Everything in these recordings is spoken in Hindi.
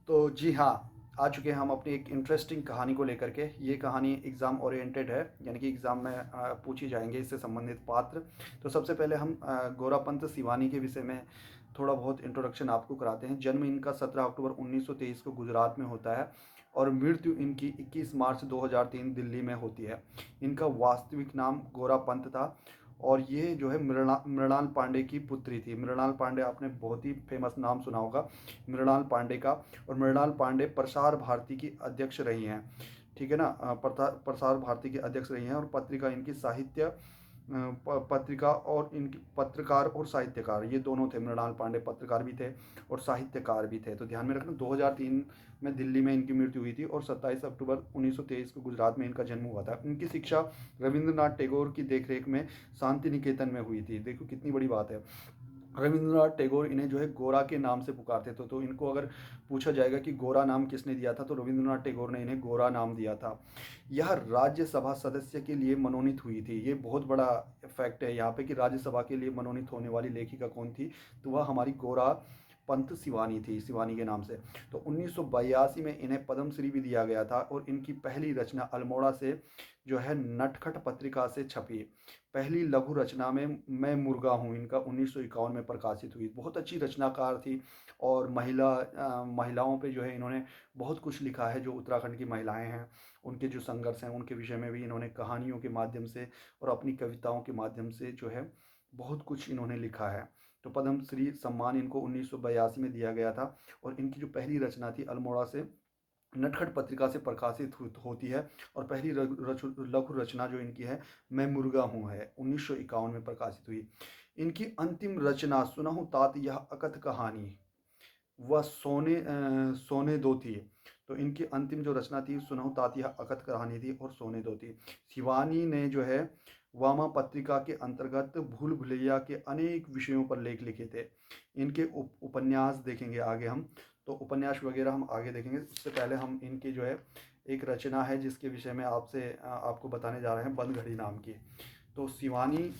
तो जी हाँ, आ चुके हैं हम अपनी एक इंटरेस्टिंग कहानी को लेकर के। ये कहानी एग्ज़ाम ओरिएंटेड है, यानी कि एग्ज़ाम में पूछी जाएंगे इससे संबंधित पात्र। तो सबसे पहले हम गोरापंत सिवानी के विषय में थोड़ा बहुत इंट्रोडक्शन आपको कराते हैं। जन्म इनका 17 अक्टूबर 1923 को गुजरात में होता है और मृत्यु इनकी 21 मार्च 2003 दिल्ली में होती है। इनका वास्तविक नाम गोरापंत था और ये जो है मृणाल पांडे की पुत्री थी। मृणाल पांडे आपने बहुत ही फेमस नाम सुना होगा, मृणाल पांडे का। और मृणाल पांडे प्रसार भारती की अध्यक्ष रही हैं, ठीक है ना। प्रसार भारती की अध्यक्ष रही हैं और पत्रिका इनकी साहित्य पत्रिका और इनकी पत्रकार और साहित्यकार ये दोनों थे। मृणाल पांडे पत्रकार भी थे और साहित्यकार भी थे। तो ध्यान में रखना, 2003 में दिल्ली में इनकी मृत्यु हुई थी और 27 अक्टूबर 1923 को गुजरात में इनका जन्म हुआ था। इनकी शिक्षा रविंद्रनाथ टैगोर की देखरेख में शांति निकेतन में हुई थी। देखो कितनी बड़ी बात है। रविंद्रनाथ टैगोर इन्हें जो है गोरा के नाम से पुकारते थे। तो इनको अगर पूछा जाएगा कि गोरा नाम किसने दिया था, तो रविंद्रनाथ टैगोर ने इन्हें गोरा नाम दिया था। यह राज्यसभा सदस्य के लिए मनोनीत हुई थी। ये बहुत बड़ा फैक्ट है यहाँ पे कि राज्यसभा के लिए मनोनीत होने वाली लेखिका कौन थी, तो वह हमारी गोरा पंत सिवानी थी, सिवानी के नाम से। तो 1982 में इन्हें पद्मश्री भी दिया गया था और इनकी पहली रचना अल्मोड़ा से जो है नटखट पत्रिका से छपी। पहली लघु रचना में मैं मुर्गा हूँ इनका 1951 में प्रकाशित हुई। बहुत अच्छी रचनाकार थी और महिलाओं पे जो है इन्होंने बहुत कुछ लिखा है। जो उत्तराखंड की महिलाएं हैं उनके जो संघर्ष हैं उनके विषय में भी इन्होंने कहानियों के माध्यम से और अपनी कविताओं के माध्यम से जो है बहुत कुछ इन्होंने लिखा है। तो पद्मश्री सम्मान इनको 1982 में दिया गया था और इनकी जो पहली रचना थी अल्मोड़ा से नटखट पत्रिका से प्रकाशित होती है। और पहली लघु रचना जो इनकी है मैं मुर्गा हूँ है 1951 में प्रकाशित हुई। इनकी अंतिम रचना सुनहु तात यह अकथ कहानी वह सोने दो थी। तो इनकी अंतिम जो रचना थी सुनहु तात यह अकथ कहानी थी और सोने दो थी। शिवानी ने जो है वामा पत्रिका के अंतर्गत भूल भुलैया के अनेक विषयों पर लेख लिखे थे। इनके उपन्यास देखेंगे आगे हम, तो उपन्यास वगैरह हम आगे देखेंगे। उससे पहले हम इनकी जो है एक रचना है जिसके विषय में आपको बताने जा रहे हैं, बंद घड़ी नाम की। तो शिवानी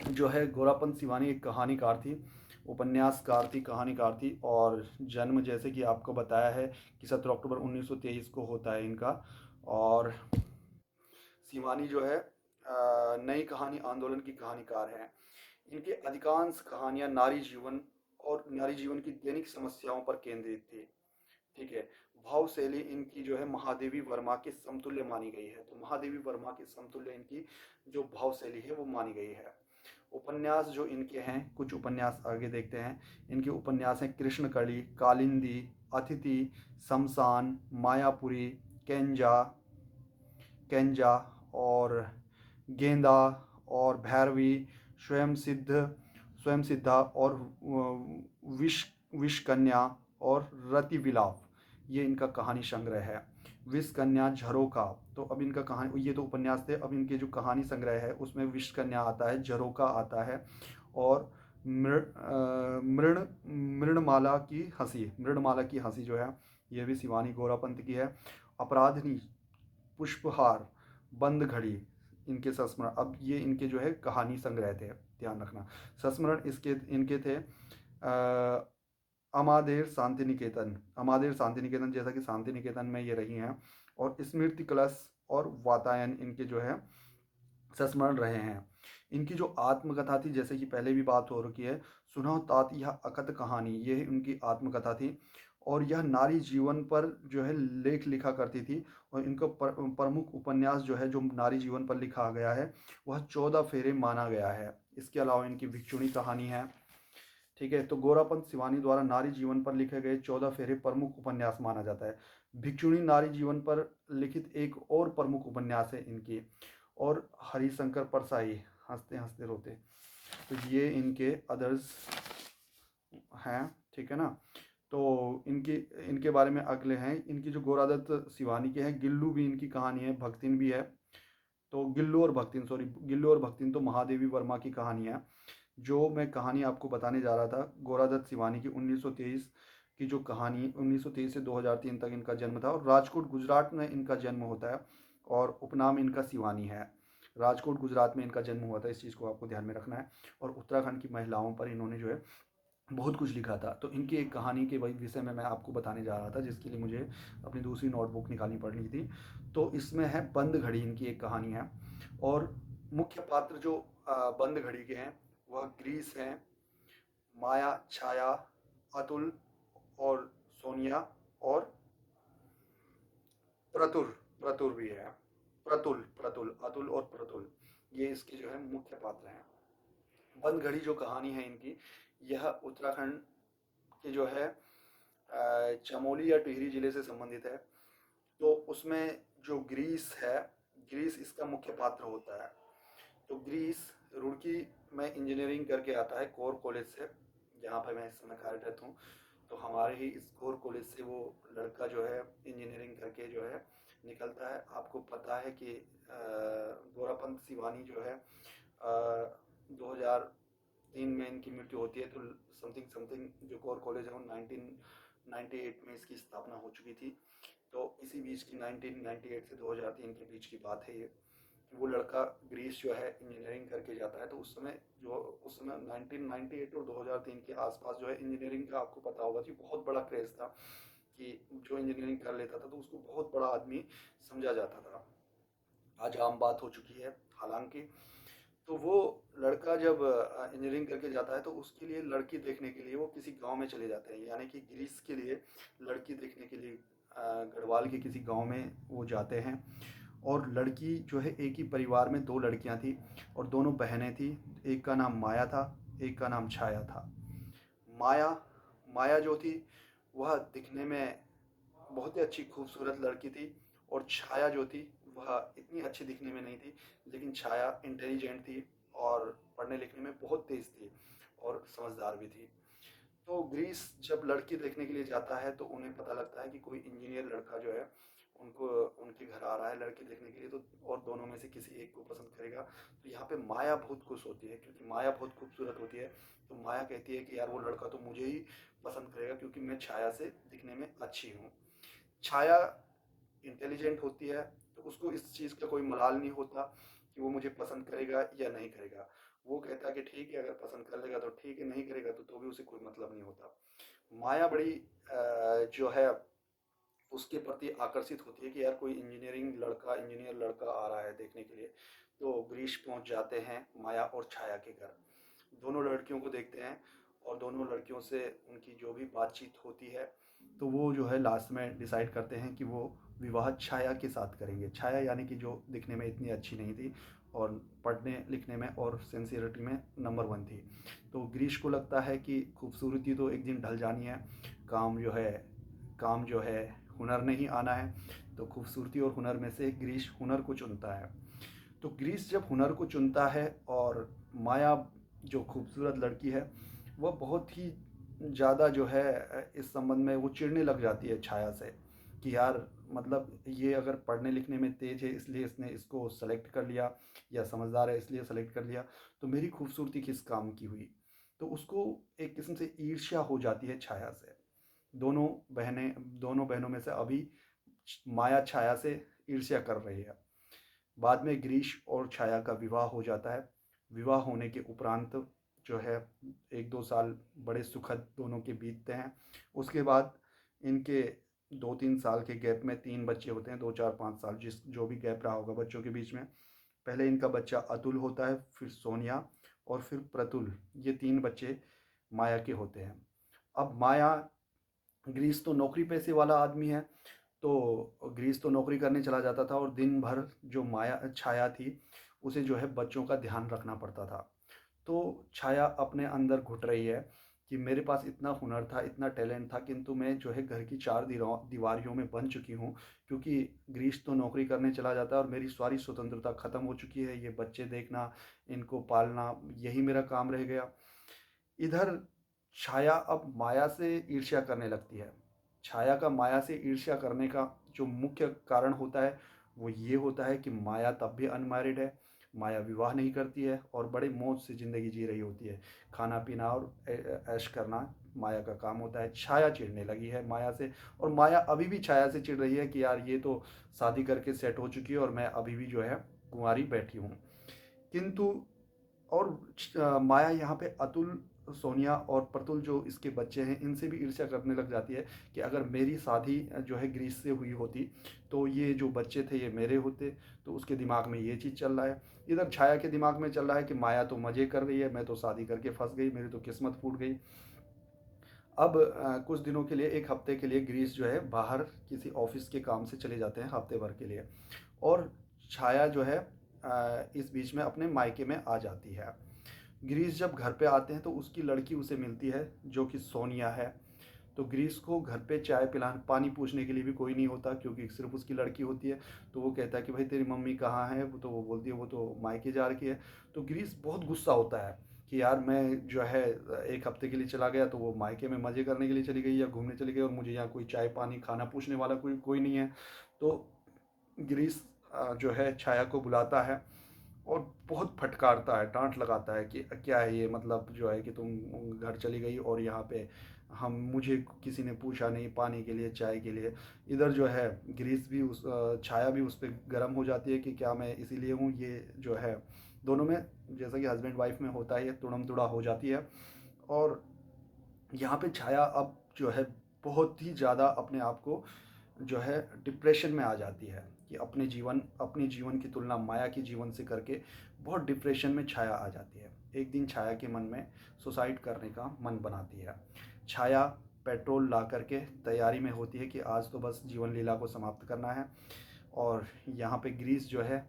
जो है गोरापंत शिवानी एक कहानीकार थी, उपन्यासकार थी, कहानीकार थी। और जन्म जैसे कि आपको बताया है कि 17 अक्टूबर 1923 को होता है इनका। और शिवानी जो है नई कहानी आंदोलन की कहानीकार हैं। इनकी अधिकांश कहानियां नारी जीवन और नारी जीवन की दैनिक समस्याओं पर केंद्रित थी, ठीक है। भाव शैली इनकी जो है महादेवी वर्मा के समतुल्य मानी गई है। तो महादेवी वर्मा के समतुल्य इनकी जो भाव शैली है वो मानी गई है। उपन्यास जो इनके हैं, कुछ उपन्यास आगे देखते हैं। इनके उपन्यास हैं कृष्ण कली, कालिंदी, अतिथि, शमशान, मायापुरी, केंजा केंजा और गेंदा और भैरवी, स्वयं सिद्ध स्वयं सिद्धा और विष विष कन्या और रति विलाप, ये इनका कहानी संग्रह है। विष कन्या झरोका, तो अब इनका कहानी, ये तो उपन्यास थे, अब इनके जो कहानी संग्रह है उसमें विष कन्या आता है, झरोका आता है और मृण मृणमाला की हंसी जो है ये भी शिवानी गोरापंत की है। अपराधनी, पुष्पहार, बंद घड़ी, इनके संस्मरण। अब ये इनके जो है कहानी संग्रह थे, ध्यान रखना। संस्मरण इसके इनके थे अमादेर शांति निकेतन, अमादेर शांति निकेतन, जैसा कि शांति निकेतन में ये रही हैं। और स्मृति कलश और वातायन इनके जो है संस्मरण रहे हैं। इनकी जो आत्मकथा थी, जैसे कि पहले भी बात हो रखी है, सुनो तात यह अकथ कहानी, ये उनकी आत्मकथा थी। और यह नारी जीवन पर जो है लेख लिखा करती थी। और इनका प्रमुख उपन्यास जो है जो नारी जीवन पर लिखा गया है वह 14 फेरे माना गया है। इसके अलावा इनकी भिक्षुणी कहानी है, ठीक है। तो गोरापंत शिवानी द्वारा नारी जीवन पर लिखे गए 14 फेरे प्रमुख उपन्यास माना जाता है। भिक्षुणी नारी जीवन पर लिखित एक और प्रमुख उपन्यास है इनकी। और हरिशंकर परसाई, हंसते हंसते रोते, तो ये इनके अदर्स हैं, ठीक है ना। तो इनके इनके बारे में अगले हैं। इनकी जो गोरादत्त शिवानी के हैं, गिल्लू भी इनकी कहानी है, भक्तिन भी है। तो गिल्लू और भक्तिन तो महादेवी वर्मा की कहानी है। जो मैं कहानी आपको बताने जा रहा था गोरादत्त शिवानी की, 1923 की जो कहानी, 1923 से 2003 तक इनका जन्म था और राजकोट गुजरात में इनका जन्म होता है और उपनाम इनका शिवानी है। राजकोट गुजरात में इनका जन्म हुआ था, इस चीज़ को आपको ध्यान में रखना है। और उत्तराखंड की महिलाओं पर इन्होंने जो है बहुत कुछ लिखा था। तो इनकी एक कहानी के वही विषय में मैं आपको बताने जा रहा था, जिसके लिए मुझे अपनी दूसरी नोटबुक निकालनी पड़ रही थी। तो इसमें है बंद घड़ी, इनकी एक कहानी है। और मुख्य पात्र जो बंद घड़ी के हैं वह ग्रीस हैं, माया, छाया, अतुल और सोनिया और प्रतुर। प्रतुर भी है। प्रतुल, प्रतुल, अतुल और प्रतुल, ये इसके जो है मुख्य पात्र हैं। बंद घड़ी जो कहानी है इनकी, यह उत्तराखंड के जो है चमोली या टिहरी जिले से संबंधित है। तो उसमें जो ग्रीस है, ग्रीस इसका मुख्य पात्र होता है। तो ग्रीस रुड़की में इंजीनियरिंग करके आता है कोर कॉलेज से, जहाँ पर मैं इस समय कार्यरत हूँ। तो हमारे ही इस कोर कॉलेज से वो लड़का जो है इंजीनियरिंग करके जो है निकलता है। आपको पता है कि गोरापंत सिवानी जो है 2003 में इनकी मृत्यु होती है। तो समथिंग समथिंग जो कोर कॉलेज है वो 1998 में इसकी स्थापना हो चुकी थी। तो इसी बीच की 1998 से 2003 के बीच की बात है ये। वो लड़का ग्रीस जो है इंजीनियरिंग करके जाता है। तो उस समय 1998 और 2003 के आसपास जो है इंजीनियरिंग का आपको पता होगा कि बहुत बड़ा क्रेज था, कि जो इंजीनियरिंग कर लेता था तो उसको बहुत बड़ा आदमी समझा जाता था। आज आम बात हो चुकी है हालांकि। तो वो लड़का जब इंजीनियरिंग करके जाता है तो उसके लिए लड़की देखने के लिए वो किसी गांव में चले जाते हैं, यानी कि ग्रीस के लिए लड़की देखने के लिए गढ़वाल के किसी गांव में वो जाते हैं। और लड़की जो है, एक ही परिवार में दो लड़कियां थी और दोनों बहनें थी। एक का नाम माया था, एक का नाम छाया था। माया माया जो थी वह दिखने में बहुत ही अच्छी खूबसूरत लड़की थी। और छाया जो थी वह इतनी अच्छी दिखने में नहीं थी, लेकिन छाया इंटेलिजेंट थी और पढ़ने लिखने में बहुत तेज थी और समझदार भी थी। तो ग्रीस जब लड़की देखने के लिए जाता है तो उन्हें पता लगता है कि कोई इंजीनियर लड़का जो है उनको उनके घर आ रहा है लड़की देखने के लिए। तो और दोनों में से किसी एक को पसंद करेगा। तो यहाँ पे माया बहुत खुश होती है, क्योंकि माया बहुत खूबसूरत होती है। तो माया कहती है कि यार वो लड़का तो मुझे ही पसंद करेगा, क्योंकि मैं छाया से दिखने में अच्छी हूँ। छाया इंटेलिजेंट होती है, तो उसको इस चीज़ का कोई मलाल नहीं होता कि वो मुझे पसंद करेगा या नहीं करेगा। वो कहता है कि ठीक है, अगर पसंद कर लेगा तो ठीक है, नहीं करेगा तो भी उसे कोई मतलब नहीं होता। माया बड़ी जो है उसके प्रति आकर्षित होती है कि यार कोई इंजीनियर लड़का आ रहा है देखने के लिए। तो ग्रीश पहुंच जाते हैं माया और छाया के घर। दोनों लड़कियों को देखते हैं और दोनों लड़कियों से उनकी जो भी बातचीत होती है, तो वो जो है लास्ट में डिसाइड करते हैं कि वो विवाह छाया के साथ करेंगे। छाया यानी कि जो दिखने में इतनी अच्छी नहीं थी और पढ़ने लिखने में और सिंसियरिटी में नंबर वन थी। तो ग्रीश को लगता है कि खूबसूरती तो एक दिन ढल जानी है, काम जो है काम जो है हुनर नहीं आना है। तो खूबसूरती और हुनर में से ग्रीश हुनर को चुनता है। तो ग्रीस जब हुनर को चुनता है और माया जो खूबसूरत लड़की है वह बहुत ही ज़्यादा जो है इस संबंध में वो चिढ़ने लग जाती है छाया से, कि यार मतलब ये अगर पढ़ने लिखने में तेज है इसलिए इसने इसको सेलेक्ट कर लिया, या समझदार है इसलिए सेलेक्ट कर लिया, तो मेरी खूबसूरती किस काम की हुई। तो उसको एक किस्म से ईर्ष्या हो जाती है छाया से। दोनों दोनों बहनों में से अभी माया छाया से ईर्ष्या कर रही है। बाद में ग्रीश और छाया का विवाह हो जाता है। विवाह होने के उपरांत जो है 1-2 साल बड़े सुखद दोनों के बीतते हैं। उसके बाद इनके 2-3 साल के गैप में 3 बच्चे होते हैं, 2, 4, 5 साल जिस जो भी गैप रहा होगा बच्चों के बीच में। पहले इनका बच्चा अतुल होता है, फिर सोनिया और फिर प्रतुल। ये 3 बच्चे माया के होते हैं। अब माया, ग्रीस तो नौकरी पेशे वाला आदमी है, तो ग्रीस तो नौकरी करने चला जाता था और दिन भर जो माया छाया थी उसे जो है बच्चों का ध्यान रखना पड़ता था। तो छाया अपने अंदर घुट रही है कि मेरे पास इतना हुनर था, इतना टैलेंट था, किंतु मैं जो है घर की 4 दीवारियों में बंद चुकी हूँ, क्योंकि ग्रीस तो नौकरी करने चला जाता है और मेरी सारी स्वतंत्रता ख़त्म हो चुकी है। ये बच्चे देखना, इनको पालना, यही मेरा काम रह गया। इधर छाया अब माया से ईर्ष्या करने लगती है। छाया का माया से ईर्ष्या करने का जो मुख्य कारण होता है वो ये होता है कि माया तब भी अनमैरिड है। माया विवाह नहीं करती है और बड़े मौज से ज़िंदगी जी रही होती है। खाना पीना और ऐश करना माया का काम होता है। छाया चिढ़ने लगी है माया से, और माया अभी भी छाया से चिढ़ रही है कि यार ये तो शादी करके सेट हो चुकी है और मैं अभी भी जो है कुंवारी बैठी हूँ। किंतु और माया यहाँ पे अतुल सोनिया और प्रतुल जो इसके बच्चे हैं, इनसे भी ईर्ष्या करने लग जाती है कि अगर मेरी शादी जो है ग्रीस से हुई होती तो ये जो बच्चे थे ये मेरे होते। तो उसके दिमाग में ये चीज़ चल रहा है। इधर छाया के दिमाग में चल रहा है कि माया तो मज़े कर रही है, मैं तो शादी करके फंस गई, मेरी तो किस्मत फूट गई। अब कुछ दिनों के लिए, एक हफ्ते के लिए ग्रीस जो है बाहर किसी ऑफिस के काम से चले जाते हैं हफ्ते भर के लिए। और छाया जो है इस बीच में अपने मायके में आ जाती है। ग्रीस जब घर पे आते हैं तो उसकी लड़की उसे मिलती है जो कि सोनिया है। तो ग्रीस को घर पे चाय पिलाने, पानी पूछने के लिए भी कोई नहीं होता क्योंकि सिर्फ उसकी लड़की होती है। तो वो कहता है कि भाई तेरी मम्मी कहाँ है, तो वो बोलती है वो तो मायके जा रखी है। तो ग्रीस बहुत गुस्सा होता है कि यार मैं जो है एक हफ्ते के लिए चला गया तो वो मायके में मज़े करने के लिए चली गई या घूमने चली गई, और मुझे यहाँ कोई चाय पानी खाना पूछने वाला कोई कोई नहीं है। तो ग्रीस जो है छाया को बुलाता है और बहुत फटकारता है, डांट लगाता है कि क्या है ये, मतलब जो है कि तुम घर चली गई और यहाँ पे हम, मुझे किसी ने पूछा नहीं पानी के लिए चाय के लिए। इधर जो है ग्रीस भी उस छाया भी उस पर गर्म हो जाती है कि क्या मैं इसीलिए हूँ, ये जो है दोनों में जैसा कि हस्बैंड वाइफ में होता है ये तुड़म तुड़ा हो जाती है। और यहाँ पे छाया अब जो है बहुत ही ज़्यादा अपने आप को जो है डिप्रेशन में आ जाती है कि अपने जीवन की तुलना माया के जीवन से करके बहुत डिप्रेशन में छाया आ जाती है। एक दिन छाया के मन में सुसाइड करने का मन बनाती है। छाया पेट्रोल ला करके तैयारी में होती है कि आज तो बस जीवन लीला को समाप्त करना है। और यहाँ पे ग्रीस जो है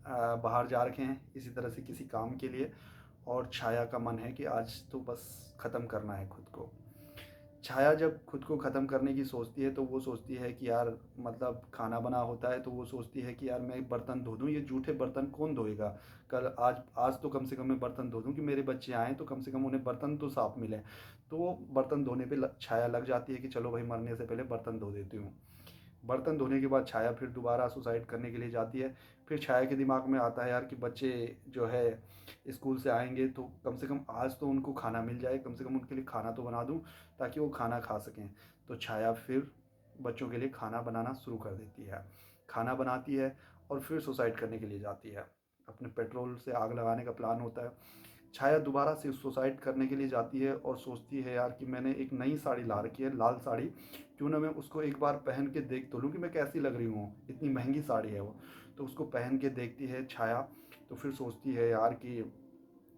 बाहर जा रखे हैं इसी तरह से किसी काम के लिए। और छाया का मन है कि आज तो बस ख़त्म करना है खुद को। छाया जब खुद को ख़त्म करने की सोचती है तो वो सोचती है कि यार, मतलब खाना बना होता है तो वो सोचती है कि यार मैं बर्तन धो दूँ, ये जूठे बर्तन कौन धोएगा। कल आज आज तो कम से कम मैं बर्तन धो दूँ कि मेरे बच्चे आएँ तो कम से कम उन्हें बर्तन तो साफ़ मिले। तो वो बर्तन धोने पे छाया लग जाती है कि चलो भाई मरने से पहले बर्तन धो देती हूँ। बर्तन धोने के बाद छाया फिर दोबारा सुसाइड करने के लिए जाती है। फिर छाया के दिमाग में आता है यार कि बच्चे जो है स्कूल से आएंगे तो कम से कम आज तो उनको खाना मिल जाए, कम से कम उनके लिए खाना तो बना दूं ताकि वो खाना खा सकें। तो छाया फिर बच्चों के लिए खाना बनाना शुरू कर देती है, खाना बनाती है और फिर सुसाइड करने के लिए जाती है। अपने पेट्रोल से आग लगाने का प्लान होता है। छाया दोबारा से सुसाइड करने के लिए जाती है और सोचती है यार कि मैंने एक नई साड़ी ला रखी है, लाल साड़ी, क्यों ना मैं उसको एक बार पहन के देख तो लूँ कि मैं कैसी लग रही हूँ, इतनी महंगी साड़ी है वो। तो उसको पहन के देखती है छाया। तो फिर सोचती है यार कि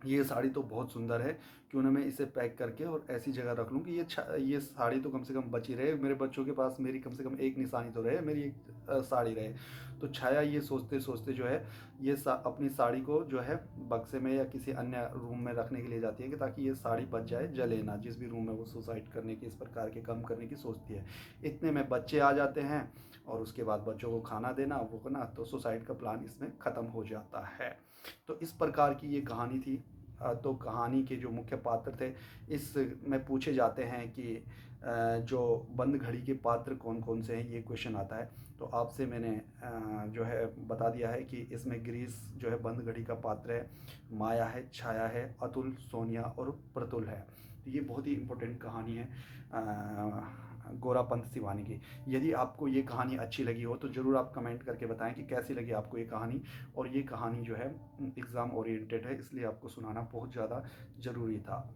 ये साड़ी तो बहुत सुंदर है, क्यों ना मैं इसे पैक करके और ऐसी जगह रख लूँ कि ये साड़ी तो कम से कम बची रहे, मेरे बच्चों के पास मेरी कम से कम एक निशानी तो रहे, मेरी एक साड़ी रहे। तो छाया ये सोचते सोचते जो है ये अपनी साड़ी को जो है बक्से में या किसी अन्य रूम में रखने के लिए जाती है कि ताकि ये साड़ी बच जाए, जले ना, जिस भी रूम में वो सुसाइड करने की, इस प्रकार के कम करने की सोचती है। इतने में बच्चे आ जाते हैं और उसके बाद बच्चों को खाना देना वो करना, तो सुसाइड का प्लान इसमें ख़त्म हो जाता है। तो इस प्रकार की ये कहानी थी। तो कहानी के जो मुख्य पात्र थे इसमें पूछे जाते हैं कि जो बंद घड़ी के पात्र कौन कौन से हैं, ये क्वेश्चन आता है। तो आपसे मैंने जो है बता दिया है कि इसमें ग्रीस जो है बंद घड़ी का पात्र है, माया है, छाया है, अतुल, सोनिया और प्रतुल है। तो ये बहुत ही इम्पोर्टेंट कहानी है गोरापंत सिवानी की। यदि आपको ये कहानी अच्छी लगी हो तो ज़रूर आप कमेंट करके बताएं कि कैसी लगी आपको ये कहानी। और ये कहानी जो है एग्ज़ाम ओरिएंटेड है, इसलिए आपको सुनाना बहुत ज़्यादा ज़रूरी था।